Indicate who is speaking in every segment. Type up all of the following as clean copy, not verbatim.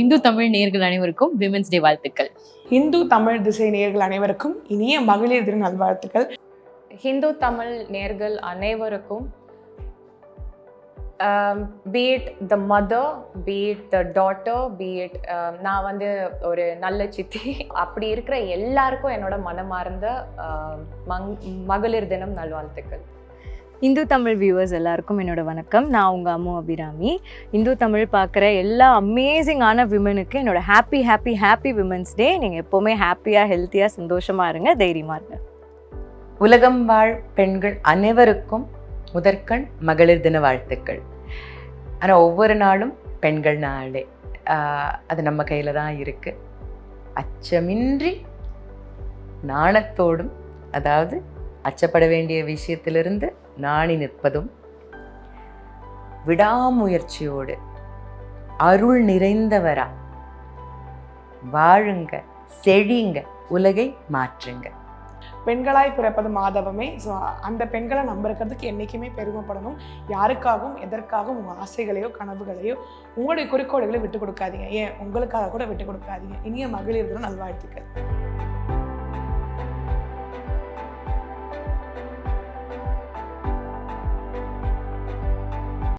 Speaker 1: இந்து தமிழ் நேயர்கள் அனைவருக்கும் women's day வாழ்த்துக்கள்.
Speaker 2: இந்து தமிழ் திசை நேயர்கள் அனைவருக்கும் இனிய மகளிர் தின நல்வாழ்த்துக்கள்.
Speaker 3: ஹிந்து தமிழ் நேர்கள் அனைவருக்கும் be it the mother, be it the daughter, be it நான் வந்து ஒரு நல்ல சித்தி அப்படி இருக்கிற எல்லாருக்கும் என்னோட மனமார்ந்த மகளிர் தினம் நல்வாழ்த்துக்கள்.
Speaker 4: இந்து தமிழ் வியூவர்ஸ் எல்லாருக்கும் என்னோட வணக்கம். நான் உங்கள் அம்மு அபிராமி. இந்து தமிழ் பார்க்குற எல்லா அமேசிங்கான விமனுக்கு என்னோட ஹாப்பி விமன்ஸ் டே. நீங்கள் எப்போவுமே ஹாப்பியாக ஹெல்த்தியாக சந்தோஷமாக இருங்க, தைரியமாக இருங்க.
Speaker 5: உலகம் வாழ் பெண்கள் அனைவருக்கும் முதற்கண் மகளிர் தின வாழ்த்துக்கள். ஆனால் ஒவ்வொரு நாளும் பெண்கள் நாளே, அது நம்ம கையில் தான் இருக்குது. அச்சமின்றி நாணத்தோடும், அதாவது அச்சப்பட வேண்டிய விஷயத்திலிருந்து நாணி நிற்பதும், விடாமுயற்சியோடு அருள் நிறைந்தவரா வாழுங்க, செழிங்க, உலகை மாற்றுங்க.
Speaker 2: பெண்களாய் பிறப்பது மாதவமே. ஸோ அந்த பெண்களை நம்புறதுக்கு என்றைக்குமே பெருமைப்படணும். யாருக்காகவும் எதற்காகவும் உங்கள் ஆசைகளையோ கனவுகளையோ உங்களுடைய குறிக்கோள்களை விட்டு கொடுக்காதீங்க. ஏன் உங்களுக்காக கூட விட்டு கொடுக்காதீங்க. இனிய மகளிர் தின நல்வாழ்த்துக்கள்.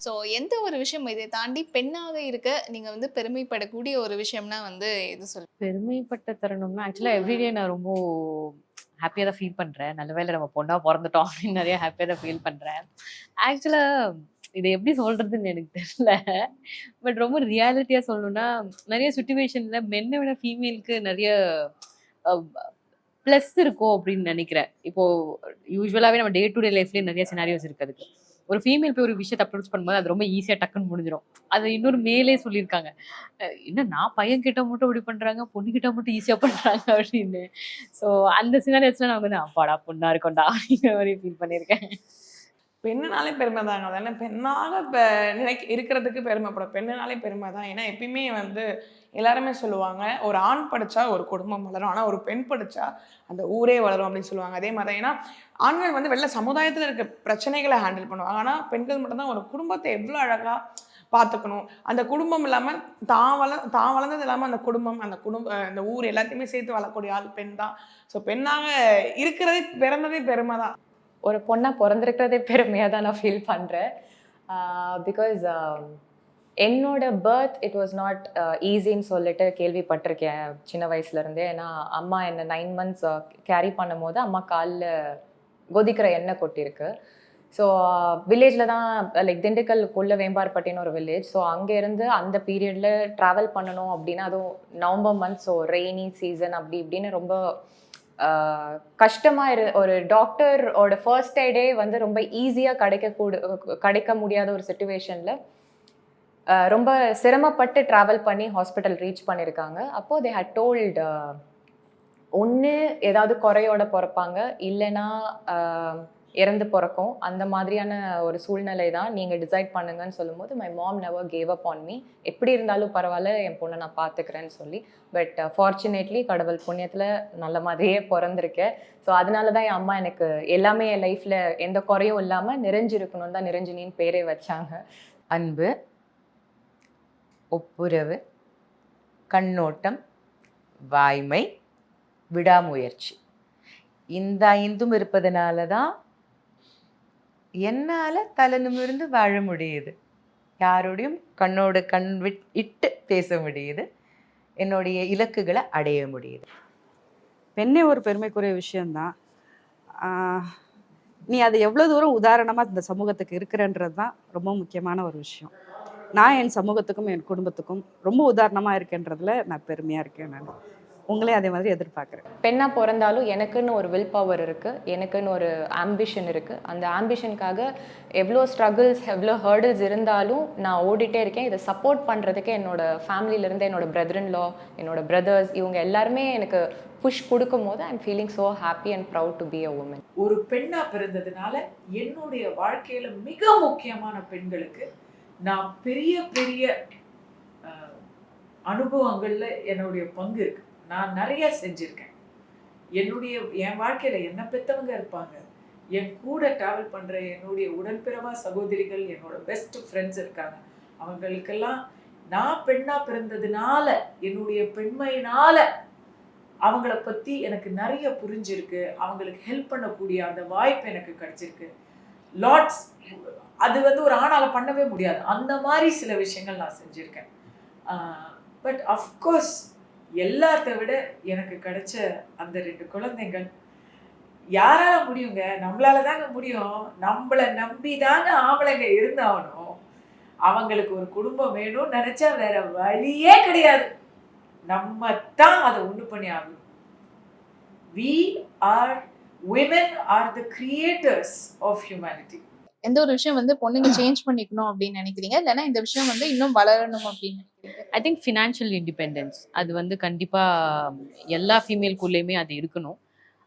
Speaker 6: ஸோ எந்த ஒரு விஷயம் இதை தாண்டி பெண்ணாக இருக்க நீங்கள் வந்து பெருமைப்படக்கூடிய ஒரு விஷயம்னா வந்து எது சொல்ல?
Speaker 1: பெருமைப்பட்ட தருணம்னா ஆக்சுவலாக எவ்ரிடே நான் ரொம்ப ஹாப்பியாக தான் ஃபீல் பண்ணுறேன். நல்ல வேளை நம்ம பொண்ணாக பிறந்துட்டோம் அப்படின்னு நிறைய ஹாப்பியாக தான் ஃபீல் பண்ணுறேன். ஆக்சுவலாக இதை எப்படி சொல்கிறதுன்னு எனக்கு தெரியல. பட் ரொம்ப ரியாலிட்டியாக சொல்லணும்னா, நிறைய சுச்சுவேஷனில் மென்னை விட ஃபீமேலுக்கு நிறைய ப்ளஸ் இருக்கும் அப்படின்னு நினைக்கிறேன். இப்போது யூஸ்வலாகவே நம்ம டே டு டே லைஃப்லேயே நிறைய சினாரியோஸ் இருக்குது. அதுக்கு ஒரு ஃபீமேல் போய் ஒரு விஷயத்தை அப்ரோச் பண்ணும்போது அது ரொம்ப ஈஸியாக டக்குன்னு முடிஞ்சிடும். அது இன்னொரு மேலே சொல்லியிருக்காங்க, என்ன நான் பையன் கிட்ட மட்டும் இப்படி பண்ணுறாங்க, பொண்ணுக்கிட்ட மட்டும் ஈஸியாக பண்ணுறாங்க அப்படின்னு. ஸோ அந்த சினாரியோஸ்லாம் நான் வந்து அப்பாடா பொண்ணாக இருக்கோண்டா அப்படிங்கிற மாதிரி ஃபீல் பண்ணியிருக்கேன்.
Speaker 2: பெண்ணுனாலே பெருமை தாங்க. அதனால பெண்ணாக இருக்கிறதுக்கு பெருமைப்படும். பெண்ணுனாலே பெருமை தான். ஏன்னா எப்பயுமே வந்து எல்லாருமே சொல்லுவாங்க, ஒரு ஆண் படித்தா ஒரு குடும்பம் வளரும், ஆனால் ஒரு பெண் படித்தா அந்த ஊரே வளரும் அப்படின்னு சொல்லுவாங்க. அதே மாதிரி தான். ஏன்னா ஆண்கள் வந்து வெளில சமுதாயத்தில் இருக்க பிரச்சனைகளை ஹேண்டில் பண்ணுவாங்க. ஆனால் பெண்கள் மட்டும்தான் ஒரு குடும்பத்தை எவ்வளோ அழகாக பார்த்துக்கணும். அந்த குடும்பம் இல்லாமல் தான் வளர்ந்தது இல்லாமல் அந்த ஊர் எல்லாத்தையுமே சேர்த்து வளரக்கூடிய ஆள் பெண் தான். ஸோ பெண்ணாக இருக்கிறதே பிறந்ததே பெருமை தான்.
Speaker 3: ஒரு பொண்ணாக பிறந்திருக்கிறதே பெருமையாக தான் நான் ஃபீல் பண்ணுறேன். பிகாஸ் என்னோட பர்த் இட் வாஸ் நாட் ஈஸின்னு சொல்லிட்டு கேள்விப்பட்டிருக்கேன் சின்ன வயசுலேருந்தே. ஏன்னா அம்மா என்னை 9 months கேரி பண்ணும் போது அம்மா காலில் கொதிக்கிற எண்ணெய் கொட்டியிருக்கு. ஸோ வில்லேஜில் தான், லைக் திண்டுக்கல்குள்ளே வேம்பார்பட்டின்னு ஒரு வில்லேஜ். ஸோ அங்கேருந்து அந்த பீரியடில் ட்ராவல் பண்ணணும் அப்படின்னா, அதுவும் November month, so rainy season அப்படி இப்படின்னு ரொம்ப கஷ்டமாக ஒரு டாக்டரோட ஃபர்ஸ்ட் எய்டே வந்து ரொம்ப ஈஸியாக கிடைக்க முடியாத ஒரு சுச்சுவேஷனில் ரொம்ப சிரமப்பட்டு ட்ராவல் பண்ணி ஹாஸ்பிட்டல் ரீச் பண்ணியிருக்காங்க. அப்போது தே ஹேட் டோல்ட், ஒன்று ஏதாவது குறையோட பிறப்பாங்க, இல்லைன்னா இறந்து பிறக்கும். அந்த மாதிரியான ஒரு சூழ்நிலை தான், நீங்கள் டிசைட் பண்ணுங்கன்னு சொல்லும்போது my mom never gave up on me. எப்படி இருந்தாலும் பரவாயில்ல, என் பொண்ணை நான் பார்த்துக்கிறேன்னு சொல்லி. பட் ஃபார்ச்சுனேட்லி கடவுள் புண்ணியத்தில் நல்ல மாதிரியே பிறந்திருக்கேன். ஸோ அதனால தான் என் அம்மா எனக்கு எல்லாமே என் லைஃப்பில் எந்த குறையும் இல்லாமல் நிறைஞ்சிருக்கணும் தான் நிரஞ்சினின்னு பேரே வச்சாங்க.
Speaker 5: அன்பு, ஒப்புரவு, கண்ணோட்டம், வாய்மை, விடாமுயற்சி, இந்த 5ம் இருப்பதனால தான் என்னால் தலை நிமிர்ந்து வாழ முடியுது. யாரோடையும் கண்ணோட கண் இட்டு பேச முடியுது. என்னுடைய இலக்குகளை அடைய முடியுது.
Speaker 7: பெண்ணே ஒரு பெருமைக்குரிய விஷயந்தான். நீ அது எவ்வளோ தூரம் உதாரணமாக இந்த சமூகத்துக்கு இருக்கிறன்றது தான் ரொம்ப முக்கியமான ஒரு விஷயம். நான் என் சமூகத்துக்கும் என் குடும்பத்துக்கும் ரொம்ப உதாரணமாக இருக்கேன்றதுல நான் பெருமையாக இருக்கேன். நான் உங்களே அதே மாதிரி எதிர்பார்க்குறேன்.
Speaker 3: பெண்ணாக பிறந்தாலும் எனக்குன்னு ஒரு வில் பவர் இருக்குது, எனக்குன்னு ஒரு ஆம்பிஷன் இருக்குது. அந்த ஆம்பிஷனுக்காக எவ்வளோ ஸ்ட்ரகிள்ஸ், எவ்வளோ ஹர்டில்ஸ் இருந்தாலும் நான் ஓடிட்டே இருக்கேன். இதை சப்போர்ட் பண்ணுறதுக்கு என்னோடய ஃபேமிலியிலேருந்து என்னோட பிரதர்-இன்-லா, என்னோட பிரதர்ஸ், இவங்க எல்லாருமே எனக்கு புஷ் கொடுக்கும் போது I'm feeling so happy and proud to be a woman.
Speaker 8: ஒரு பெண்ணாக பிறந்ததுனால என்னுடைய வாழ்க்கையில் மிக முக்கியமான பெண்களுக்கு நான் பெரிய பெரிய அனுபவங்களில் என்னுடைய பங்கு இருக்குது. நான் நிறைய செஞ்சுருக்கேன். என் வாழ்க்கையில் என்ன பெற்றவங்க இருப்பாங்க, என் கூட ட்ராவல் பண்ணுற என்னுடைய உடன்பிறவா சகோதரிகள், என்னோட பெஸ்ட் ஃப்ரெண்ட்ஸ் இருக்காங்க. அவங்களுக்கெல்லாம் நான் பெண்ணா பிறந்ததுனால, என்னுடைய பெண்மையினால அவங்கள பத்தி எனக்கு நிறைய புரிஞ்சிருக்கு. அவங்களுக்கு ஹெல்ப் பண்ணக்கூடிய அந்த வாய்ப்பு எனக்கு கிடைச்சிருக்கு. லாட்ஸ் அது வந்து ஒரு ஆணால பண்ணவே முடியாது. அந்த மாதிரி சில விஷயங்கள் நான் செஞ்சிருக்கேன். பட் அஃப்கோர்ஸ் எல்லாத்த விட எனக்கு கிடைச்ச அந்த 2 குழந்தைகள் யாரால முடியுங்க? நம்மளால தாங்க முடியும். நம்மள நம்பி தாங்க ஆம்பளைங்க இருந்தாகணும். அவங்களுக்கு ஒரு குடும்பம் வேணும்னு நினைச்சா வேற வழியே கிடையாது. நம்ம தான் அதை ஒண்ணு பண்ணி ஆகணும். We are women are the creators of humanity.
Speaker 6: எந்த ஒரு விஷயம் வந்து பொண்ணுங்க சேஞ்ச் பண்ணிக்கணும் அப்படின்னு நினைக்கிறீங்க, இல்லைன்னா இந்த விஷயம் வந்து இன்னும் வளரணும் அப்படின்னு நினைக்கிறீங்க?
Speaker 1: ஐ திங்க் ஃபினான்ஷியல் இண்டிபெண்டன்ஸ் அது வந்து கண்டிப்பாக எல்லா ஃபீமேல்குள்ளேயுமே அது இருக்கணும்.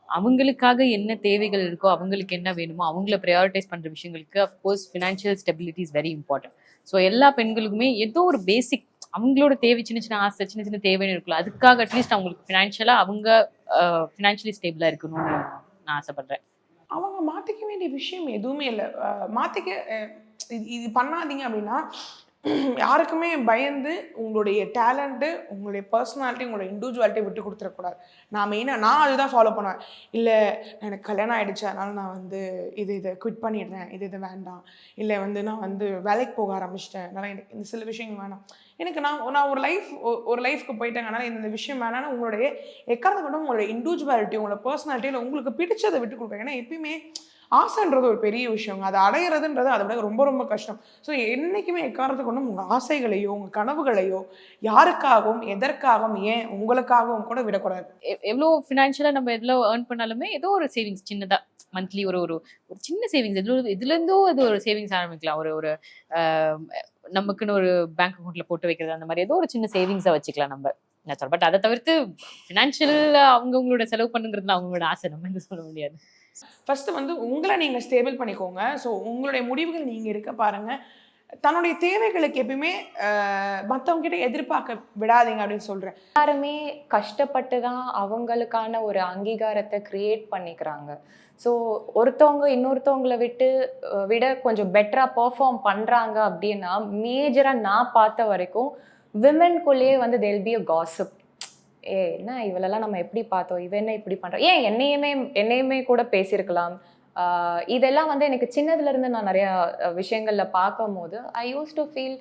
Speaker 1: அவங்களுக்காக என்ன தேவைகள் இருக்கோ, அவங்களுக்கு என்ன வேணுமோ, அவங்கள ப்ரையாரிட்டைஸ் பண்ணுற விஷயங்களுக்கு of course financial stability is very important. So எல்லா பெண்களுக்குமே ஏதோ ஒரு பேசிக் அவங்களோட தேவை, சின்ன சின்ன ஆசை, சின்ன சின்ன தேவைன்னு இருக்குல்ல, அதுக்காக அட்லீஸ்ட் அவங்களுக்கு ஃபினான்ஷியலாக அவங்க ஃபினான்ஷியலி ஸ்டேபிளாக இருக்கணும்னு நான் ஆசைப்படுறேன்.
Speaker 2: அவங்க மாற்றிக்க வேண்டிய விஷயம் எதுவுமே இல்லை. மாற்றிக்க இது பண்ணாதீங்க அப்படின்னா யாருக்குமே பயந்து உங்களுடைய டேலண்ட்டு, உங்களுடைய பர்சனாலிட்டி, உங்களோட இண்டிவிஜுவாலிட்டி விட்டு கொடுத்துடக்கூடாது. நான் அதுதான் ஃபாலோ பண்ணுவேன். இல்லை எனக்கு கல்யாணம் ஆகிடுச்சு, அதனால் நான் வந்து இதை குவிட் பண்ணிடுறேன், இது வேண்டாம். இல்லை வந்து நான் வந்து வேலைக்கு போக ஆரம்பிச்சிட்டேன், அதனால் எனக்கு இந்த சில விஷயங்கள் வேணாம். எனக்கு நான் ஒரு லைஃப்க்கு போயிட்டேங்க, அதனால் இந்த விஷயம் வேணாம்னா உங்களுடைய எக்காரணத்தை கொண்டு உங்களுடைய இண்டிவிஜுவாலிட்டி, உங்களோட பர்சனாலிட்டியில் உங்களுக்கு பிடிச்சதை விட்டு கொடுப்பேன். ஏன்னா எப்பயுமே ஆசைன்றது ஒரு பெரிய விஷயங்க. அதை அடையிறதுன்றது அதை விட ரொம்ப ரொம்ப கஷ்டம். ஸோ என்றைக்குமே எக்காரணத்தை கொண்டும் உங்கள் ஆசைகளையோ உங்கள் கனவுகளையோ யாருக்காகவும் எதற்காகவும் ஏன் உங்களுக்காகவும் கூட விடக்கூடாது.
Speaker 1: எவ்வளோ ஃபினான்ஷியலாக நம்ம எதில் ஏர்ன் பண்ணாலுமே ஏதோ ஒரு சேவிங்ஸ் சின்னதாக மந்த்லி ஒரு ஒரு ஒரு சின்ன சேவிங்ஸ் இதுலேருந்தோ அது ஒரு சேவிங்ஸ் ஆரம்பிக்கலாம். ஒரு ஒரு நமக்குன்னு ஒரு பேங்க் அக்கௌண்ட்டில் போட்டு வைக்கிறது, அந்த மாதிரி ஏதோ ஒரு சின்ன சேவிங்ஸை வச்சுக்கலாம் நம்ம. பட் அதை தவிர்த்து ஃபினான்ஷியல் அவங்கவுங்களோட செலவு பண்ணுங்கிறதுல அவங்களோட ஆசை நம்ம எதுவும் சொல்ல முடியாது.
Speaker 2: ஃபஸ்ட்டு வந்து உங்களை நீங்கள் ஸ்டேபிள் பண்ணிக்கோங்க. ஸோ உங்களுடைய முடிவுகள் நீங்கள் எடுக்க பாருங்கள். தன்னுடைய தேவைகளுக்கு எப்பயுமே மற்றவங்க கிட்ட எதிர்பார்க்க விடாதீங்க அப்படின்னு சொல்கிறேன்.
Speaker 3: எல்லாருமே கஷ்டப்பட்டு தான் அவங்களுக்கான ஒரு அங்கீகாரத்தை கிரியேட் பண்ணிக்கிறாங்க. ஸோ ஒருத்தவங்க இன்னொருத்தவங்களை விட கொஞ்சம் பெட்டராக பெர்ஃபார்ம் பண்ணுறாங்க அப்படின்னா, மேஜராக நான் பார்த்த வரைக்கும் விமென்குள்ளேயே வந்து தெல் பி அ காசிப். என்ன இவளெல்லாம் நம்ம எப்படி பார்த்தோம், இவ என்ன இப்படி பண்ணுறோம், ஏன் என்னையுமே கூட பேசியிருக்கலாம். இதெல்லாம் வந்து எனக்கு சின்னதுலேருந்து நான் நிறையா விஷயங்களில் பார்க்கும் போது ஐ யூஸ் டு ஃபீல்,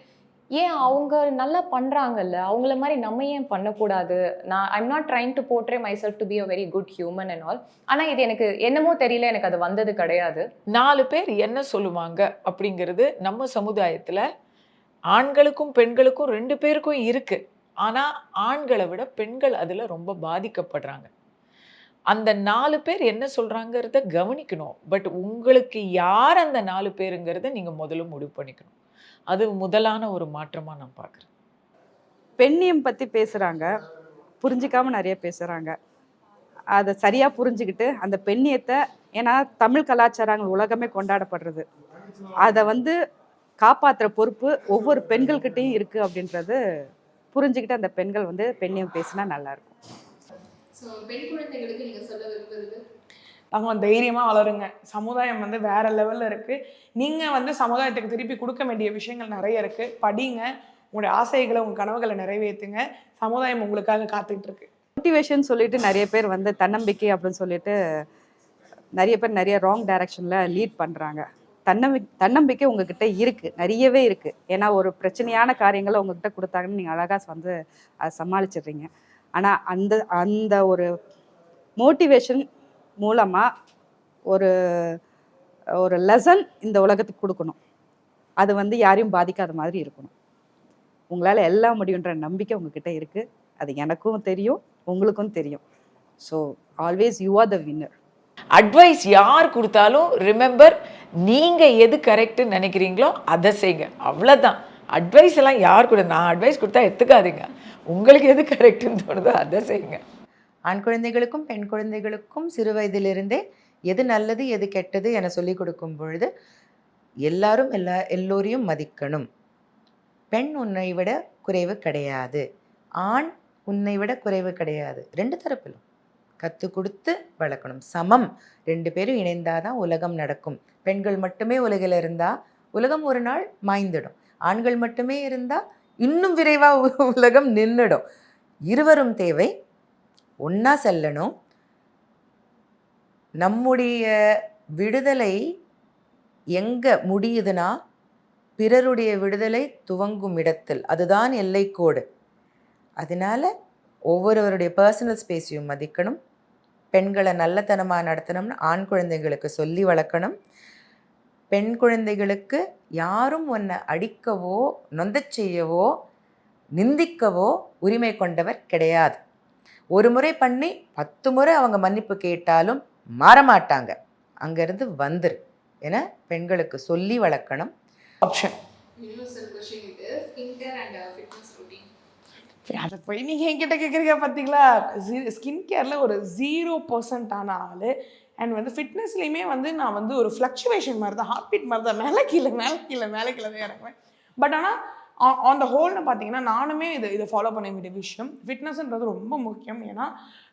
Speaker 3: ஏன் அவங்க நல்லா பண்ணுறாங்கல்ல, அவங்கள மாதிரி நம்ம ஏன் பண்ணக்கூடாது. I'm not trying to portray my self to be a very good human and all. ஆனால் இது எனக்கு என்னமோ தெரியல, எனக்கு அது வந்தது கிடையாது.
Speaker 8: 4 பேர் என்ன சொல்லுவாங்க அப்படிங்கிறது நம்ம சமுதாயத்தில் ஆண்களுக்கும் பெண்களுக்கும் 2 பேருக்கும் இருக்குது. ஆனால் ஆண்களை விட பெண்கள் அதில் ரொம்ப பாதிக்கப்படுறாங்க. அந்த 4 பேர் என்ன சொல்கிறாங்கிறத கவனிக்கணும். பட் உங்களுக்கு யார் அந்த 4 பேருங்கிறத நீங்கள் முதல்ல முடிவு பண்ணிக்கணும். அது முதலான ஒரு மாற்றமாக நான் பார்க்குறேன்.
Speaker 7: பெண்ணியம் பற்றி பேசுகிறாங்க, புரிஞ்சிக்காமல் நிறைய பேசுகிறாங்க. அதை சரியாக புரிஞ்சுக்கிட்டு அந்த பெண்ணியத்தை, ஏன்னா தமிழ் கலாச்சாரங்கள் உலகமே கொண்டாடப்படுறது, அதை வந்து காப்பாற்றுற பொறுப்பு ஒவ்வொரு பெண்கள்கிட்டையும் இருக்குது அப்படின்றது புரிஞ்சுக்கிட்டு அந்த பெண்கள் வந்து பெண்ணியம் பேசினா நல்லாயிருக்கும்.
Speaker 6: பெண் குழந்தைகளுக்கு நீங்கள் சொல்ல விரும்புறது?
Speaker 2: அவங்க தைரியமாக வளருங்க. சமுதாயம் வந்து வேறு லெவலில் இருக்குது. நீங்கள் வந்து சமுதாயத்துக்கு திருப்பி கொடுக்க வேண்டிய விஷயங்கள் நிறைய இருக்குது. படிங்க, உங்களுடைய ஆசைகளை உங்கள் கனவுகளை நிறைவேற்றுங்க. சமுதாயம் உங்களுக்காக காத்துக்கிட்டு இருக்கு.
Speaker 7: மோட்டிவேஷன் சொல்லிட்டு நிறைய பேர் வந்து தன்னம்பிக்கை அப்படின்னு சொல்லிட்டு நிறைய பேர் நிறைய ராங் டைரக்ஷனில் லீட் பண்ணுறாங்க. தன்னம்பிக்கை உங்ககிட்ட இருக்குது, நிறையவே இருக்குது. ஏன்னா ஒரு பிரச்சனையான காரியங்களை உங்ககிட்ட கொடுத்தாங்கன்னு நீங்கள் அழகாக வந்து அதை சமாளிச்சிடுறீங்க. ஆனால் அந்த ஒரு மோட்டிவேஷன் மூலமாக ஒரு ஒரு லெசன் இந்த உலகத்துக்கு கொடுக்கணும். அது வந்து யாரையும் பாதிக்காத மாதிரி இருக்கணும். உங்களால் எல்லாம் முடியுன்ற நம்பிக்கை உங்ககிட்ட இருக்குது. அது எனக்கும் தெரியும், உங்களுக்கும் தெரியும். So always you are the winner.
Speaker 8: Advice யார் கொடுத்தாலும் ரிமெம்பர், நீங்கள் எது கரெக்டுன்னு நினைக்கிறீங்களோ அதை செய்யுங்க, அவ்வளோதான். அட்வைஸ் எல்லாம் யார் கூட, நான் அட்வைஸ் கொடுத்தா எடுத்துக்காதீங்க. உங்களுக்கு எது கரெக்டுன்னு தோணுதோ அதை செய்யுங்க.
Speaker 5: ஆண் குழந்தைகளுக்கும் பெண் குழந்தைகளுக்கும் சிறு வயதிலிருந்தே எது நல்லது எது கெட்டது என சொல்லிக் கொடுக்கும் பொழுது எல்லாரும் எல்லோரையும் மதிக்கணும். பெண் உன்னை விட குறைவு கிடையாது, ஆண் உன்னை விட குறைவு கிடையாது. 2 தரப்பிலும் கற்றுக் கொடுத்து வளர்க்கணும். சமம், 2 பேரும் இணைந்தாதான் உலகம் நடக்கும். பெண்கள் மட்டுமே உலகில் இருந்தால் உலகம் ஒரு நாள் மாய்ந்துடும். ஆண்கள் மட்டுமே இருந்தால் இன்னும் விரைவாக உலகம் நின்றுடும். இருவரும் தேவை, ஒன்றா செல்லணும். நம்முடைய விடுதலை எங்கே முடியுதுன்னா பிறருடைய விடுதலை துவங்கும் இடத்தில், அதுதான் எல்லைக்கோடு. அதனால ஒவ்வொருவருடைய பர்சனல் ஸ்பேஸையும் மதிக்கணும். பெண்களை நல்லத்தனமாக நடத்தணும்னு ஆண் குழந்தைங்களுக்கு சொல்லி வளர்க்கணும். பெண் குழந்தைகளுக்கு யாரும் உன்னை அடிக்கவோ நொந்தச் செய்யவோ நிந்திக்கவோ உரிமை கொண்டவர் கிடையாது. ஒரு முறை பண்ணி 10 முறை அவங்க மன்னிப்பு கேட்டாலும் மாறமாட்டாங்க. அங்கேருந்து வந்துரு என பெண்களுக்கு சொல்லி வளர்க்கணும்.
Speaker 2: ஆப்ஷன்
Speaker 6: யூனிவர்சல் क्वेश्चन இது skin care and fitness routine.
Speaker 2: அதை போய் நீங்கள் என்கிட்ட கேட்குறீங்க பார்த்தீங்களா? ஸ்கின் கேரில் ஒரு 0% ஆன ஆள். அண்ட் வந்து ஃபிட்னஸ்லேயுமே வந்து நான் வந்து ஒரு ஃப்ளக்சுவேஷன் மாதிரி தான், ஹார்ட் பீட் மாதிரி தான், மேலே கீழே தான் இறங்குவேன். பட் ஆனால் ஆன் த ஹோல்னு பார்த்தீங்கன்னா நானுமே இதை ஃபாலோ பண்ண வேண்டிய விஷயம். ஃபிட்னஸ்ன்றது ரொம்ப முக்கியம். ஏன்னா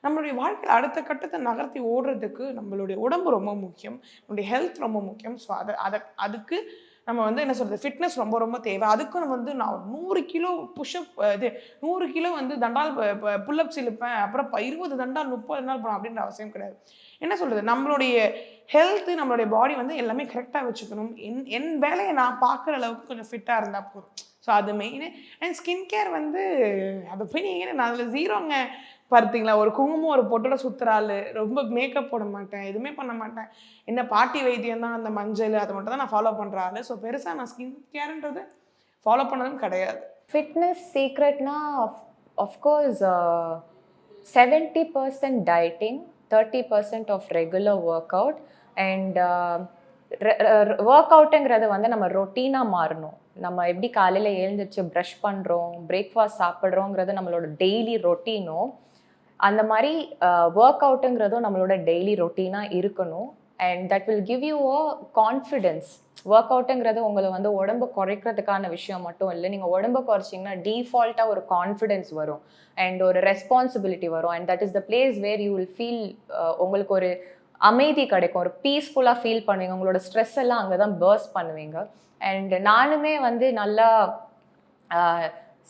Speaker 2: நம்மளுடைய வாழ்க்கையில் அடுத்த கட்டத்தை நகர்த்தி ஓடுறதுக்கு நம்மளுடைய உடம்பு ரொம்ப முக்கியம், நம்மளுடைய ஹெல்த் ரொம்ப முக்கியம். ஸோ அதுக்கு நம்ம வந்து என்ன சொல்கிறது, ஃபிட்னஸ் ரொம்ப ரொம்ப தேவை. அதுக்கு நம்ம வந்து நான் 100 கிலோ புஷ்அப், இது 100 கிலோ வந்து தண்டால் புல்லப்ஸ் இழுப்பேன், அப்புறம் 20 தண்டால் 30 நாள் போகணும் அப்படின்ற அவசியம் கிடையாது. என்ன சொல்கிறது, நம்மளுடைய ஹெல்த்து, நம்மளுடைய பாடி வந்து எல்லாமே கரெக்டாக வச்சுக்கணும். என் வேலையை நான் பார்க்குற அளவுக்கு கொஞ்சம் ஃபிட்டாக இருந்தால் போதும். ஸோ அது மெயின். அண்ட் ஸ்கின் கேர் வந்து அதை போய் நீங்கள் நான் அதில் ஜீரோங்க பார்த்தீங்களா, ஒரு குங்குமம் ஒரு பொட்டோட சுற்றுறாள், ரொம்ப மேக்கப் போட மாட்டேன், எதுவுமே பண்ண மாட்டேன், என்ன பாட்டி வைத்தியம் தான், அந்த மஞ்சள் அதை மட்டும் தான் நான் ஃபாலோ பண்ணுறாள். ஸோ பெருசாக நான் ஸ்கின் கேர்ன்றது ஃபாலோ பண்ணதும் கிடையாது.
Speaker 3: ஃபிட்னஸ் சீக்ரெட்னா of course 70% dieting, 30% of regular workout. And ஒர்க் அவுட்டுங்கிறது வந்து நம்ம ரொட்டீனாக மாறணும். நம்ம எப்படி காலையில் எழுந்திரிச்சு ப்ரஷ் பண்ணுறோம், பிரேக்ஃபாஸ்ட் சாப்பிட்றோங்கிறது நம்மளோட டெய்லி ரொட்டீனும், அந்த மாதிரி ஒர்க் அவுட்டுங்கிறதும் நம்மளோட டெய்லி ரொட்டீனாக இருக்கணும். And that will give you a confidence. ஒர்க் அவுட்டுங்கிறது உங்களை வந்து உடம்பு குறைக்கிறதுக்கான விஷயம் மட்டும் இல்லை. நீங்கள் உடம்பு குறைச்சிங்கன்னா டீஃபால்ட்டாக ஒரு கான்ஃபிடென்ஸ் வரும் அண்ட் ஒரு ரெஸ்பான்சிபிலிட்டி வரும். And that is the place where you will feel, உங்களுக்கு ஒரு அமைதி கிடைக்கும், ஒரு பீஸ்ஃபுல்லாக ஃபீல் பண்ணுவீங்க, உங்களோட ஸ்ட்ரெஸ் எல்லாம் அங்கே தான் பர்ஸ்ட் பண்ணுவீங்க. அண்ட் நானுமே வந்து நல்லா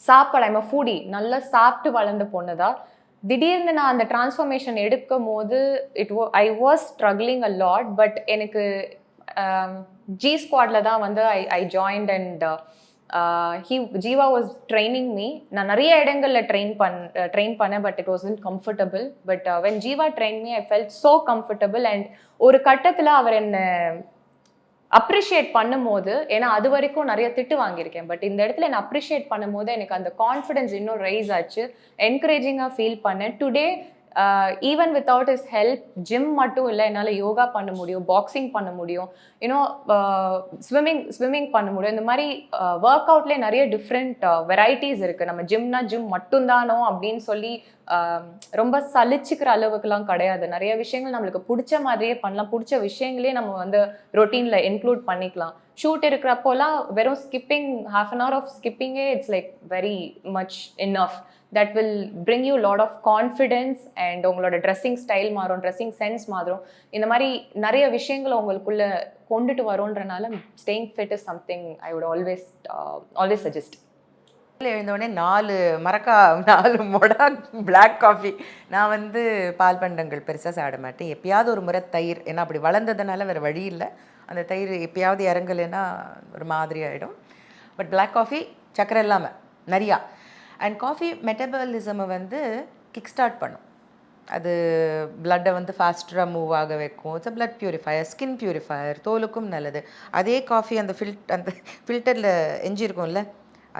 Speaker 3: சாப்பாடு, ஐம் அ ஃபுடி, நல்லா சாப்பிட்டு வளர்ந்த பொண்ணு தான். திடீர்னு நான் அந்த டிரான்ஸ்ஃபர்மேஷன் எடுக்கும் போது I was struggling a lot. But எனக்கு ஜி ஸ்குவாடில் தான் வந்து I joined and Jeeva was training me. நான் நிறைய இடங்களில் ட்ரெயின் பண்ணேன், but it wasn't comfortable. But when Jeeva train me I felt so comfortable. And ஒரு கட்டத்தில் அவர் என்னை அப்ரிஷியேட் பண்ணும்போது, ஏன்னா அது வரைக்கும் நிறைய திட்டு வாங்கியிருக்கேன், பட் இந்த இடத்துல என்ன அப்ரிஷியேட் பண்ணும்போது எனக்கு அந்த கான்ஃபிடென்ஸ் இன்னும் ரைஸ் ஆச்சு, என்கரேஜிங்காக ஃபீல் பண்ணேன். Today even without his help, gym மட்டும் இல்லை, என்னால் யோகா பண்ண முடியும், பாக்ஸிங் பண்ண முடியும், யூனோ ஸ்விம்மிங் பண்ண முடியும். இந்த மாதிரி ஒர்க் அவுட்லேயே நிறைய டிஃப்ரெண்ட் வெரைட்டிஸ் இருக்குது. நம்ம ஜிம்னா ஜிம் மட்டும்தானோ அப்படின்னு சொல்லி ரொம்ப சலிச்சுக்கிற அளவுக்குலாம் கிடையாது. நிறைய விஷயங்கள் நம்மளுக்கு பிடிச்ச மாதிரியே பண்ணலாம், பிடிச்ச விஷயங்களே நம்ம வந்து ரொட்டீனில் இன்க்ளூட் பண்ணிக்கலாம். ஷூட் இருக்கிறப்போலாம் வெறும் skipping, half an hour of ஸ்கிப்பிங்கே it's like very much enough. that will bring you lot of confidence and உங்களோட ட்ரெஸ்ஸிங் ஸ்டைல் மாறும், ட்ரெஸ்ஸிங் சென்ஸ் மாறும். இந்த மாதிரி நிறைய விஷயங்களை உங்களுக்குள்ள கொண்டுட்டு வரோன்றனால staying fit is something I would always suggest.
Speaker 5: எழுந்தோடனே 4 மொடா பிளாக் காஃபி. நான் வந்து பால் பண்டங்கள் பெருசாக சாப்பிட மாட்டேன். எப்பயாவது ஒரு முறை தயிர், ஏன்னா அப்படி வளர்ந்ததுனால வேறு வழி இல்லை, அந்த தயிர் எப்பயாவது இறங்கலைன்னா ஒரு மாதிரி ஆகிடும். பட் பிளாக் காஃபி சக்கரை இல்லாமல் நிறையா. அண்ட் காஃபி மெட்டபாலிசமை வந்து கிக் ஸ்டார்ட் பண்ணும். அது பிளட்டை வந்து ஃபாஸ்டராக மூவ் ஆக வைக்கும். It's blood purifier, skin purifier, தோலுக்கும் நல்லது. அதே காஃபி அந்த ஃபில்டரில் எஞ்சிருக்கும்ல,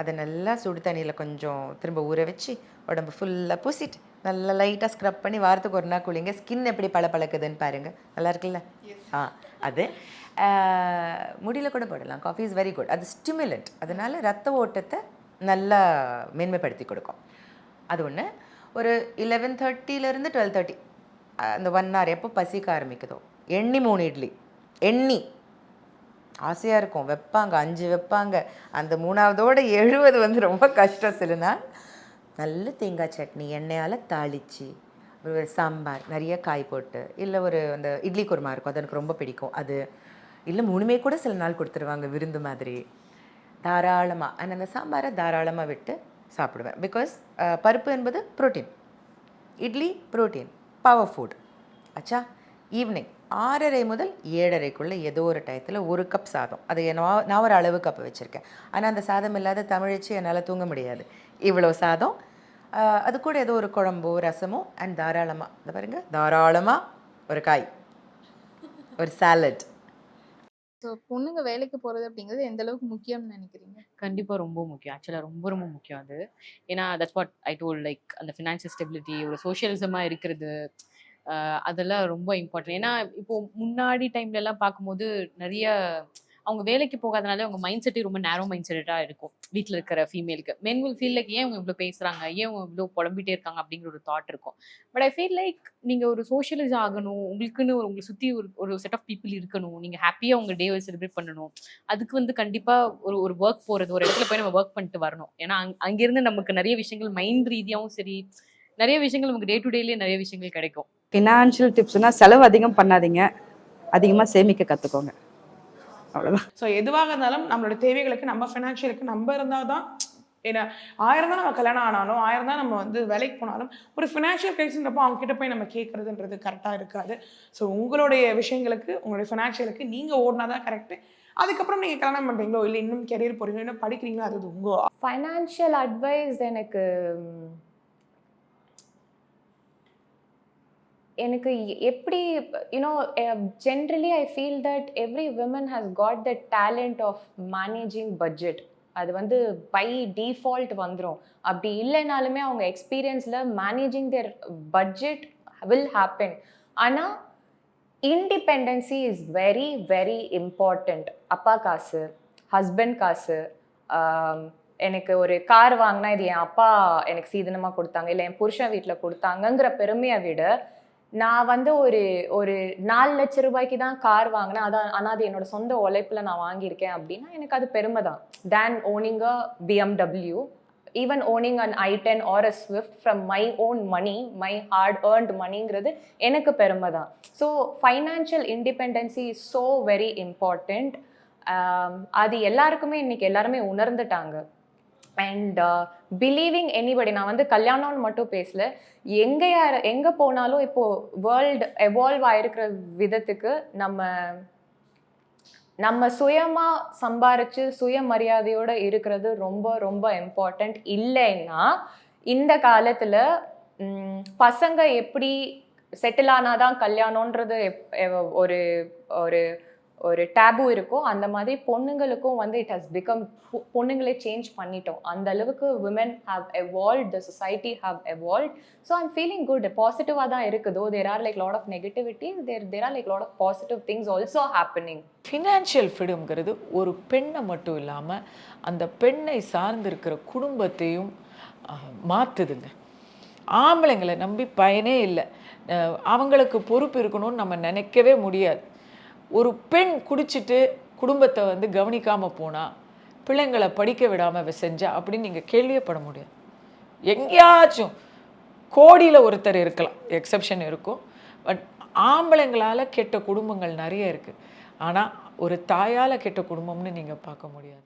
Speaker 5: அதை நல்லா சுடு தண்ணியில் கொஞ்சம் திரும்ப ஊற வச்சு உடம்பு ஃபுல்லாக பூசிட்டு நல்லா லைட்டாக ஸ்க்ரப் பண்ணி வாரத்துக்கு ஒரு நாள் குளிங்க. ஸ்கின் எப்படி பளபளக்குதுன்னு பாருங்கள், நல்லா இருக்குல்ல? அது முடியல கூட போடலாம். Coffee is very good. அது ஸ்டிமுலண்ட், அதனால் ரத்த ஓட்டத்தை நல்லா மேன்மைப்படுத்தி கொடுக்கும். அது ஒன்று. ஒரு 11:30 12:30 அந்த 1 hour எப்போ பசிக்க ஆரம்பிக்குதோ, 3 இட்லி எண்ணி ஆசையாக இருக்கும், வைப்பாங்க 5 வைப்பாங்க. அந்த 3ஆவதோட 70 வந்து ரொம்ப கஷ்டம். சிலனா நல்ல தேங்காய் சட்னி எண்ணெயால் தாளித்து, ஒரு சாம்பார் நிறைய காய் போட்டு, இல்லை ஒரு அந்த இட்லி குருமா இருக்கும், அது எனக்கு ரொம்ப பிடிக்கும். அது இல்லை 3மே கூட சில நாள் கொடுத்துருவாங்க விருந்து மாதிரி. தாராளமாக அந்த சாம்பாரை தாராளமாக விட்டு சாப்பிடுவேன். பிகாஸ் பருப்பு என்பது protein, idli protein, power food. ஆச்சா, ஈவினிங் 6:30 முதல் 7:30க்குள்ளே ஏதோ ஒரு டயத்தில் 1 கப் சாதம். அது நான் ஒரு அளவு கப் வச்சுருக்கேன். ஆனால் அந்த சாதம் இல்லாத தமிழச்சு என்னால் தூங்க முடியாது. இவ்வளோ சாதம், அது கூட ஏதோ ஒரு குழம்போ ரசமோ, அண்ட் தாராளமாக இந்த பாருங்க, தாராளமாக ஒரு காய், ஒரு சாலட்.
Speaker 6: ஸோ பொண்ணுங்க வேலைக்கு போகிறது அப்படிங்கிறது எந்த அளவுக்கு முக்கியம்னு நினைக்கிறீங்க?
Speaker 1: கண்டிப்பா ரொம்ப முக்கியம். ஆக்சுவலா ரொம்ப ரொம்ப முக்கியம் அது. ஏன்னா that's what I told, like அந்த ஃபினான்ஷியல் ஸ்டெபிலிட்டி, ஒரு சோஷியலிசமா இருக்கிறது, அதெல்லாம் ரொம்ப இம்பார்ட்டன்ட். ஏன்னா இப்போ முன்னாடி டைம்ல எல்லாம் பார்க்கும்போது நிறைய அவங்க வேலைக்கு போகாதனால அவங்க மைண்ட் செட்டே ரொம்ப நேரோ மைண்ட் செட்டா இருக்கும் வீட்டில் இருக்கிற ஃபீமேலுக்கு. மென் வில் ஃபீல் லைக் ஏன் அவங்க இவ்வளோ பேசுறாங்க, ஏன் அவங்க இவ்வளோ புலம்பிட்டே இருக்காங்க அப்படிங்கிற ஒரு தாட் இருக்கும். பட் ஐ ஃபீல் லைக் நீங்கள் ஒரு சோஷியலைஸ் ஆகணும், உங்களுக்குன்னு உங்களை சுற்றி ஒரு செட் ஆஃப் பீப்புள் இருக்கணும், நீங்கள் ஹாப்பியாக உங்கள் டேவை செலிப்ரேட் பண்ணணும். அதுக்கு வந்து கண்டிப்பாக ஒரு ஒர்க் போகிறது, ஒரு இடத்துல போய் நம்ம ஒர்க் பண்ணிட்டு வரணும். ஏன்னா அங்கேருந்து நமக்கு நிறைய விஷயங்கள் மைண்ட் ரீதியாகவும் சரி, நிறைய விஷயங்கள் நமக்கு டே டு டேலேயே நிறைய விஷயங்கள் கிடைக்கும்.
Speaker 7: ஃபினான்ஷியல் டிப்ஸ்னால் செலவு அதிகம் பண்ணாதீங்க, அதிகமாக சேமிக்க கற்றுக்கோங்க, அவ்வளோதான்.
Speaker 2: ஸோ எதுவாக இருந்தாலும் நம்மளோட தேவைகளுக்கு நம்ம ஃபினான்ஷியலுக்கு நம்ம இருந்தால் தான். ஏன்னா 1000 தான் நம்ம கல்யாணம் ஆனாலும், 1000 தான் நம்ம வந்து வேலைக்கு போனாலும், ஒரு ஃபினான்ஷியல் கிரைசின்றப்போ அவங்க கிட்ட போய் நம்ம கேட்குறதுன்றது கரெக்டாக இருக்காது. ஸோ உங்களுடைய விஷயங்களுக்கு, உங்களுடைய ஃபினான்ஷியலுக்கு நீங்கள் ஓடினா தான் கரெக்டு. அதுக்கப்புறம் நீங்கள் கல்யாணம் பண்ணுறீங்களோ இல்லை இன்னும் கெரியர் போகிறீங்களோ இன்னும் படிக்கிறீங்களோ அது உங்கள்
Speaker 3: ஃபைனான்ஷியல் அட்வைஸ் எனக்கு எப்படி, you know, generally I feel that every women has got the talent of managing budget. அது வந்து பை டிஃபால்ட் வந்துடும். அப்படி இல்லைனாலுமே அவங்க எக்ஸ்பீரியன்ஸில் managing their budget will happen. ஆனால் independency is very very important. அப்பா காசு, ஹஸ்பண்ட் காசு, எனக்கு ஒரு கார் வாங்கினா இது என் அப்பா எனக்கு சீதனமாக கொடுத்தாங்க, இல்லை என் புருஷன் வீட்டில் கொடுத்தாங்கங்கிற பெருமையை விட, நான் வந்து ஒரு 4 லட்ச ரூபாய்க்கு தான் கார் வாங்கினேன், ஆனால் அது என்னோட சொந்த உழைப்பில் நான் வாங்கியிருக்கேன் அப்படின்னா எனக்கு அது பெருமை தான். Then owning a BMW, even owning an I10 or a Swift from my own money, my hard earned மணிங்கிறது எனக்கு பெருமை தான். So financial independency is so very important. அது எல்லாருக்குமே இன்னைக்கு எல்லாருமே உணர்ந்துட்டாங்க. அண்ட் பிலீவிங் எனிபடி, நான் வந்து கல்யாணம்னு மட்டும் பேசல, எங்கே போனாலும் இப்போது வேர்ல்டு எவால்வ் ஆகிருக்கிற விதத்துக்கு நம்ம சுயமாக சம்பாரித்து சுயமரியாதையோடு இருக்கிறது ரொம்ப ரொம்ப இம்பார்ட்டண்ட். இல்லைன்னா இந்த காலத்தில் பசங்க எப்படி செட்டில் ஆனாதான் கல்யாணன்றது ஒரு ஒரு ஒரு டேபு இருக்கோ, அந்த மாதிரி பொண்ணுங்களுக்கும் வந்து இட் ஹஸ் பிகம், பொண்ணுங்களே சேஞ்ச் பண்ணிட்டோம். அந்த அளவுக்கு women have evolved, the society have evolved. So I'm feeling good, பாசிட்டிவாக தான் இருக்குதோ. There are like lot of negativity, there are like lot of positive things also happening.
Speaker 8: Financial ஃப்ரீடம்ங்கிறது ஒரு பெண்ணை மட்டும் இல்லாமல் அந்த பெண்ணை சார்ந்திருக்கிற குடும்பத்தையும் மாற்றுதுங்க. ஆம்பளைங்களை நம்பி பயனே இல்லை, அவங்களுக்கு பொறுப்பு இருக்கணும்னு நம்ம நினைக்கவே முடியாது. ஒரு பெண் குடிச்சிட்டு குடும்பத்தை வந்து கவனிக்காமல் போனால், பிள்ளைங்களை படிக்க விடாமல் செஞ்சா அப்படின்னு நீங்கள் கேள்வியப்பட முடியாது. எங்கேயாச்சும் கோடியில் ஒருத்தர் இருக்கலாம், எக்ஸப்ஷன் இருக்கும். பட் ஆம்பளைங்களால் கெட்ட குடும்பங்கள் நிறைய இருக்குது. ஆனால் ஒரு தாயால் கெட்ட குடும்பம்னு நீங்கள் பார்க்க முடியாது.